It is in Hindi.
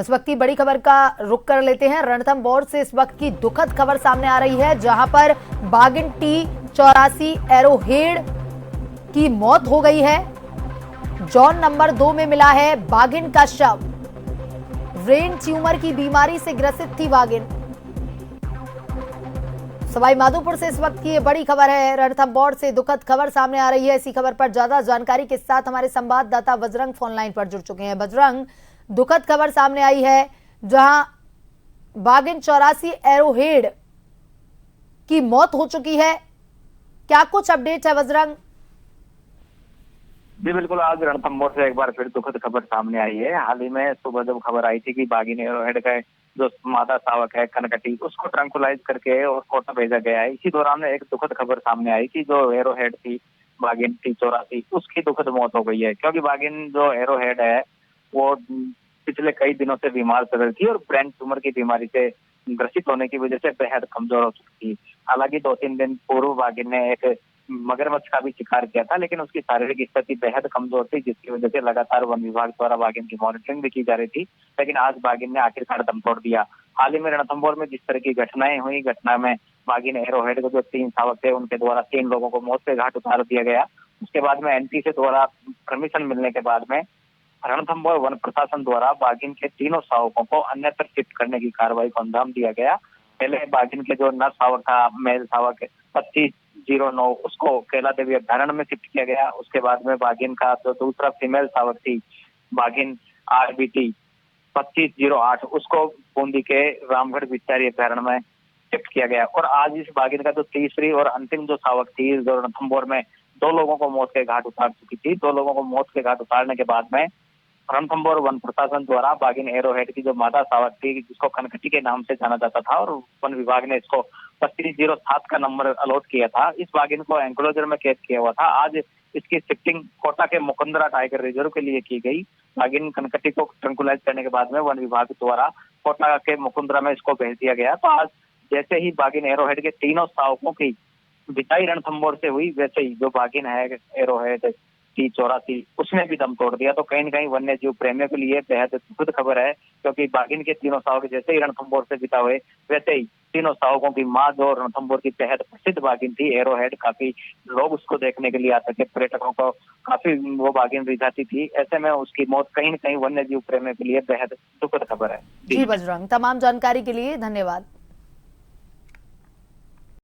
इस वक्त की बड़ी खबर का रुख कर लेते हैं। रणथंभौर से इस वक्त की दुखद खबर सामने आ रही है, जहां पर बागिन T84 एरोहेड की मौत हो गई है। जोन नंबर 2 में मिला है बागिन का शव। ब्रेन ट्यूमर की बीमारी से ग्रसित थी बागिन। सवाई माधोपुर से इस वक्त की ये बड़ी खबर है। रणथंभौर से दुखद खबर सामने आ रही है। इसी खबर पर ज्यादा जानकारी के साथ हमारे संवाददाता बजरंग फोन लाइन पर जुड़ चुके हैं। बजरंग, दुखद खबर सामने आई है जहां बागिन 84 एरोहेड की मौत हो चुकी है। क्या कुछ अपडेट है बजरंग? जी बिल्कुल, आज रणथंभौर से एक बार फिर दुखद खबर सामने आई है। हाल ही में सुबह जब खबर आई थी कि बागिन एरोहेड का जो मादा शावक है कनकटी, उसको ट्रंकुलाइज करके और कोटा भेजा गया है। इसी दौरान एक दुखद खबर सामने आई कि जो एरोहेड थी बागिन T84, उसकी दुखद मौत हो गई है। क्योंकि बागिन जो एरोहेड है वो पिछले कई दिनों से बीमार चल रही थी और ब्रेन ट्यूमर की बीमारी से ग्रसित होने की वजह से बेहद कमजोर हो चुकी थी। हालांकि 2-3 दिन पूर्व बागिन ने एक मगरमच्छ का भी शिकार किया था, लेकिन उसकी शारीरिक स्थिति बेहद कमजोर थी, जिसकी वजह से लगातार वन विभाग द्वारा बागिन की मॉनिटरिंग भी की जा रही थी। लेकिन आज बागिन ने आखिरकार दम तोड़ दिया। हाल ही में रणथंभौर में जिस तरह की घटनाएं हुई, घटना में बागिन एरोहेड को जो 3 शावक थे उनके द्वारा 3 लोगों को मौत के घाट उतार दिया गया। उसके बाद में एनटी से द्वारा परमिशन मिलने के बाद में रणथंभौर वन प्रशासन द्वारा बागिन के तीनों शावकों को अन्यत्र शिफ्ट करने की कार्रवाई को अंजाम दिया गया। पहले बागिन के जो नर शावक था, मेल शावक 2509, उसको कैला देवी अभ्यारण्य में शिफ्ट किया गया। उसके बाद में बागिन का जो दूसरा फीमेल शावक थी बागिन RBT 2508, उसको बूंदी के रामगढ़ बिचारी अभ्यारण्य में शिफ्ट किया गया। और आज इस बागिन का जो तीसरी और अंतिम जो शावक थी, जो रणथंभौर में 2 लोगों को मौत के घाट उतार चुकी थी, 2 लोगों को मौत के घाट उतारने के बाद में रणथंभौर वन प्रशासन द्वारा बागिन एरोहेड की जो मादा शावक थी, जिसको कनकटी के नाम से जाना जाता था, और वन विभाग ने इसको 2507 का नंबर अलॉट किया था। इस बागिन को एंक्लोजर में कैद किया हुआ था। आज इसकी शिफ्टिंग कोटा के मुकुंदरा टाइगर रिजर्व के लिए की गई। बागिन कनकटी को ट्रंकुलाइज करने के बाद में वन विभाग द्वारा कोटा के मुकुंदरा में इसको भेज दिया गया। तो आज जैसे ही बागिन एरोहेड के तीनों शावकों की विदाई रणथंभौर से हुई, वैसे ही जो बागिन है एरोहेड T84, उसने भी दम तोड़ दिया। तो कहीं न कहीं वन्य जीव प्रेमियों के लिए बेहद दुखद खबर है, क्योंकि बागिन के तीनों शावक जैसे ही रणथंभौर से विदा हुए, वैसे ही तीनों शावकों की मां जो रणथंभौर की बेहद प्रसिद्ध बागिन थी एरोहेड, काफी लोग उसको देखने के लिए आते थे, पर्यटकों को काफी वो बागिन रिझाती थी। ऐसे में उसकी मौत कहीं न कहीं वन्य जीव प्रेमियों के लिए बेहद दुखद खबर है। जी बजरंग, तमाम जानकारी के लिए धन्यवाद।